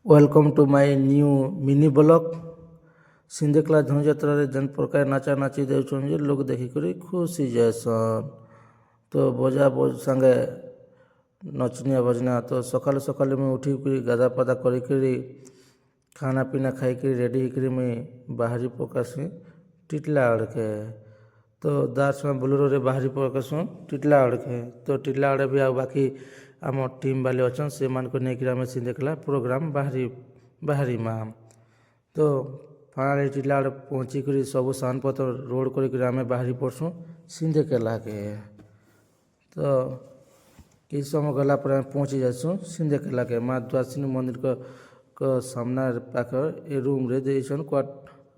Welcome to my new mini blog. सिंधेकला धनुଯାत्रा जेन प्रकार नाचा नाची देउछन जे लोग देखिक खुशी जाएसन। तो बजा बोज संगे नचनिया बजना तो सकाल सकाल में उठी गाधा पादा करी खाना पीना खाई रेडी होकर मुई बाहरी पकासी टिटला आड़ के। तो दास में बोलेरो रे बाहरी पकासु टिटला आड़ के। तो टिटला आड़े भी बाकी आम टीम वाले अच्छन से मान को नहीं आम सिंधेकला प्रोग्राम बाहरी माँ। तो फाइनाली टिटला आड़े पहुँचिक सब सान पत्र रोड कर बाहरी पड़सुँ सिंधेकला के। तो किस समय गला पर पहुँची जासुँ सिंधेकला के माँ द्वासिनी मंदिर को सामना पाखर ए रूम रे देसन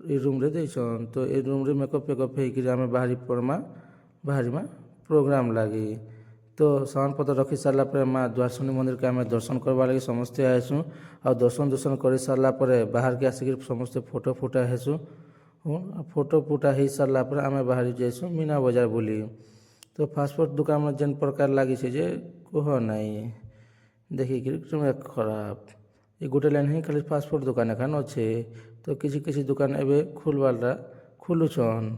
ए रूम रे देसन। तो ए रूम रे मेकअप वेकअप होकर आम बाहरी माँ प्रोग्राम लगी। तो सामान पत्र रखी सारा पर माँ द्वासिनी मंदिर के आम दर्शन करवा लगी समस्ते आसुँ। और दर्शन कर सारा पर बाहर के आसिक समस्ते फोटो फुटा हेसुँ। फोटो फुटा हो सारा पर आम बाहरी जाइसुँ मीना बजार बुली। तो फास्टफुड दुकान में जेन प्रकार लगी जे कह नहीं देखिक खराब ये गोटे लाइन ही खाली फास्टफुड दुकान एखान अच्छे। तो किसी दुकान एवं खुलवाला खुलुछन।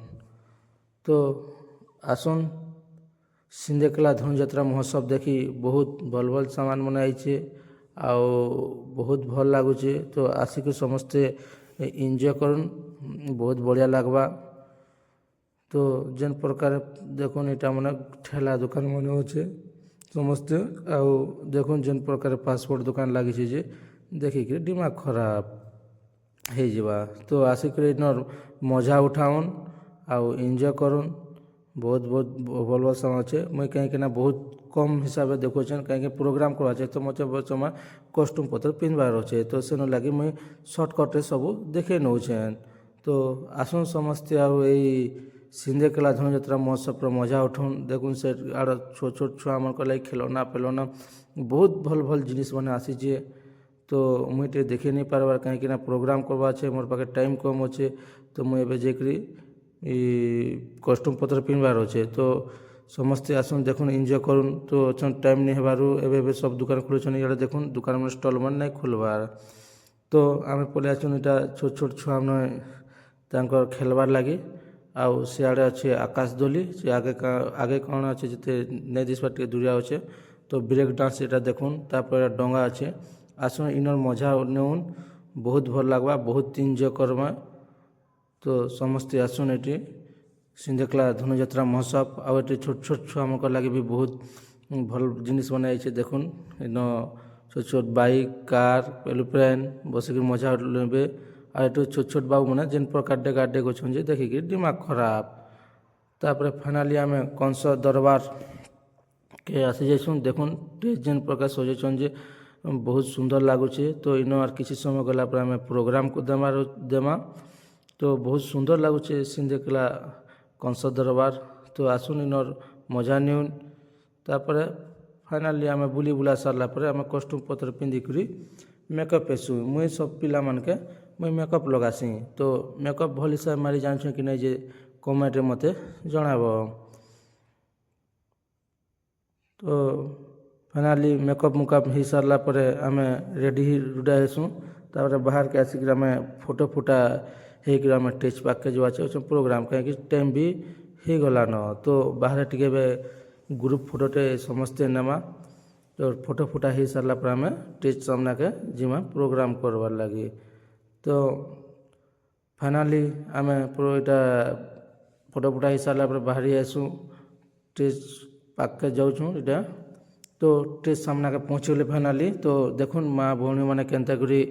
तो आसन सिंधेकला धनुଯାत्रा महोत्सव देखी बहुत भल सामान मन आईचे आओ बहुत भल लगुचे। तो आसिक समस्ते एंजॉय करन बहुत बढ़िया लगवा। तो जेन प्रकार देखुन इटा मन ठेला दुकान मन होचे समस्ते आओ देखुन जेन प्रकार फास्टफुड दुकान लगी जे देखिक दिमाग खराब हो जावा। तो आसिक मजा उठाउन आउ एंजॉय करुन बहुत भल सामान अच्छे। मुई कहीं बहुत कम हिसाब से देखुचें कहीं प्रोग्राम करवाचे तो मत बर्तमान कस्ट्यूम पत्र पिंधवार अच्छे। तो से लगी मुई सर्टकटे सब देखे नौचें। तो आसन समस्ते आई सिंधेकला धनुଯାत्रा महोत्सव पर मजा उठाउन देखुन से आड़ छोट छुआ मन लगे खिलौना पेलौना बहुत भल जिनिस मैंने आसीचे। तो मुई देखे नहीं पार्बार कहीं प्रोग्राम करवा मोर पाखे टाइम कम अच्छे। तो मुझे जाकरी कस्ट्यूम पत्र पिंधवार अच्छे। तो समस्ते आसन देखुन एंजॉय करुन। तो अच्छा टाइम नहीं हबारू एवं सब दुकान खुलुन इे देखुन दुकान में स्टल मन नहीं खुलवार। तो आम पलि आसुन इटा छोट छुआ मैंने खेलबार लगी आउ सियाड़े अच्छे आकाश दोली से आगे कौन अच्छे जिते नहीं दिसबार टे दूरिया अच्छे। तो ब्रेक डांस इटा देखुन तापर डंगा अच्छे आसुन इनर मजा नेउन बहुत भल लगवा बहुत एंजॉय करमा। तो समस्ते आसुन ये सिंधेकला धनुଯାत्रा महोत्सव आउ ये छोट छुआ मन लगे भी बहुत भल जिनिस बनाई देखुन इन छोट बाइक कार एरोप्लेन बसिक मजा लेबे। और ये छोट बाबू मैंने जेन प्रकार डेगा गन देखिक दिमाग खराब। तापर फाइनाली आम कंस दरबार के आसी जाइसुँ देखुन टेस्ट जेन प्रकार सजेसन जे बहुत सुंदर लगुचे। तो इन आर किसी समय गला पर आम प्रोग्राम को देमा तो बहुत सुंदर लगुचे सिंधेकला कंस दरबार। तो आसुन इनर मजा निउन तापर फाइनाली आम बुली बुला सारा पर आम कस्ट्यूम पत्र पिंधिक मेकअप हेसु मुई सब पिला मन के मुई मेकअप लगासी। तो मेकअप भल हिसाब मारी जानछे कि नहीं जे कमेंट मते जनाब। तो फाइनाली मेकअप मुकअप हो सारा पर आम रेडी रुडा हेसुँ तापर बाहर के आसिक आम फोटो फुटा होकर आम टेज पाक के जो अच्छे प्रोग्राम कहीं टाइम भी हो गला न। तो बाहर टे ग्रुप फोटोटे समस्ते नेमा। तो फोटो फुटा हो सारा पर आम टेज सामना के जिमा प्रोग्राम करवार लगी। तो फाइनाली आम पूरा फोटो फुटा हो सारा पर बाहरी आसुँ टेज पाक के जाऊँ इटा। तो टेज सामना के पहुँचले फाइनाली। तो देखुन माँ भौणी मैंने केन्ता करी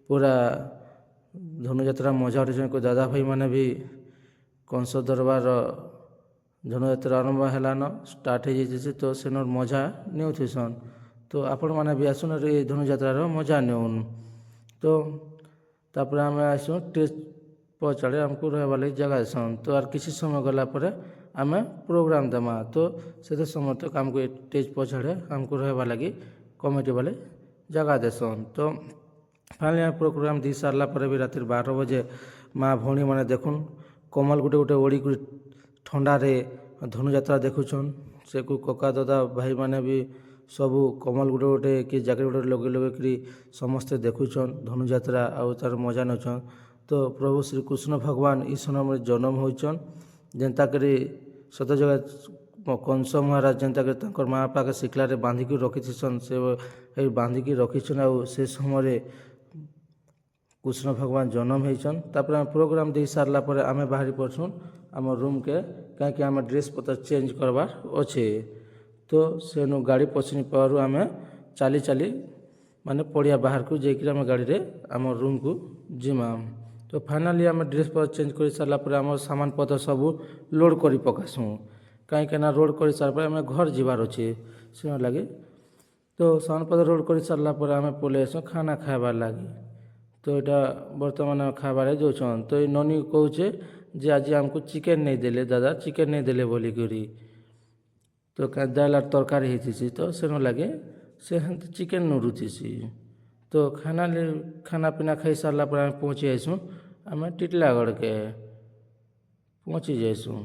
पूरा धनुଯାत्रा मजा उठे को दादा भाई मैंने भी कंस दरबार धनुଯାत्रा आरंभ हेलान स्टार्ट हो जाइए। तो सेन मजा नेउथसन। तो आपण मैंने भी आसुन ये धनुଯାत्रार मजा नेउन। तो तापर आम आसुँ टेज पचाड़े आमको रहवा लगी जगह देसन। तो आर किसी समय गला पर आम प्रोग्राम देमा। तो से समय तक आमको टेज पचाड़े आमको रहवा लगी कमिटी वाले जगह देसन। तो फाइनली प्रोग्राम दी सारा पर भी रात 12 बजे माँ भौणी मैंने देखुन कमल गोटे गोटे ओढ़ी ठंडारे धनुଯାत्रा देखुछन। से को कका दादा भाई मैंने भी ସବୁ କମଲ ଗୁଟେ ଗୁଟେ କି ଜାକେଟ୍ ଗୁଟେ ଲଗେଇ ଲଗେଇକିରି ସମସ୍ତେ ଦେଖୁଛନ୍ ଧନୁଯାତ୍ରା ଆଉ ତାର ମଜା ନେଉଛନ୍। ତ ପ୍ରଭୁ ଶ୍ରୀକୃଷ୍ଣ ଭଗବାନ ଇ ସମୟରେ ଜନ୍ମ ହୋଇଛନ୍ ଯେନ୍ତାକରି ସତ ଜାଗା କଂସ ମହାରାଜ ଯେନ୍ତାକରି ତାଙ୍କର ମା ବାପାକେ ଶିଖଲାରେ ବାନ୍ଧିକି ରଖିଥିସନ୍ ସେ ବାନ୍ଧିକି ରଖିଛନ୍ ଆଉ ସେ ସମୟରେ କୃଷ୍ଣ ଭଗବାନ ଜନ୍ମ ହେଇଛନ୍। ତାପରେ ଆମେ ପ୍ରୋଗ୍ରାମ ଦେଇ ସାରିଲା ପରେ ଆମେ ବାହାରି ପଡ଼ସୁନ୍ ଆମ ରୁମ୍କେ କାହିଁକି ଆମେ ଡ୍ରେସ୍ ପତ୍ର ଚେଞ୍ଜ କରବାର୍ ଅଛେ। ତ ସେନୁ ଗାଡ଼ି ପଶିନି ପାରୁ ଆମେ ଚାଲି ଚାଲି ମାନେ ପଡ଼ିଆ ବାହାରକୁ ଯାଇକିରି ଆମେ ଗାଡ଼ିରେ ଆମ ରୁମ୍କୁ ଯିମା। ତ ଫାଇନାଲି ଆମେ ଡ୍ରେସ୍ ପତ୍ର ଚେଞ୍ଜ କରି ସାରିଲା ପରେ ଆମର ସାମାନ ପତ୍ର ସବୁ ଲୋଡ଼୍ କରି ପକାସୁଁ କାହିଁକିନା ରୋଡ଼ କରି ସାରିଲା ପରେ ଆମେ ଘର ଯିବାର ଅଛେ ସେନ ଲାଗି। ତ ସାମାନ ପତ୍ର ରୋଡ଼ କରି ସାରିଲା ପରେ ଆମେ ପଳେଇ ଆସୁଁ ଖାନା ଖାଇବାର୍ ଲାଗି। ତ ଏଇଟା ବର୍ତ୍ତମାନ ଖାଇବାରେ ଯାଉଛନ୍। ତ ଏଇ ନନି କହୁଛେ ଯେ ଆଜି ଆମକୁ ଚିକେନ୍ ନେଇ ଦେଲେ ଦାଦା ଚିକେନ୍ ନେଇ ଦେଲେ ବୋଲିକରି। ତ ଦାଇଲ ଆର୍ ତରକାରୀ ହେଇଥିସି ତ ସେନ ଲାଗି ସେ ହେନ୍ତି ଚିକେନ୍ ନୁରୁଥିସି। ତ ଖାନା ପିନା ଖାଇ ସାରିଲା ପରେ ଆମେ ପହଞ୍ଚି ଆଇସୁଁ ଆମେ ଟିଟଲାଗଡ଼କେ ପହଞ୍ଚି ଯାଇସୁଁ।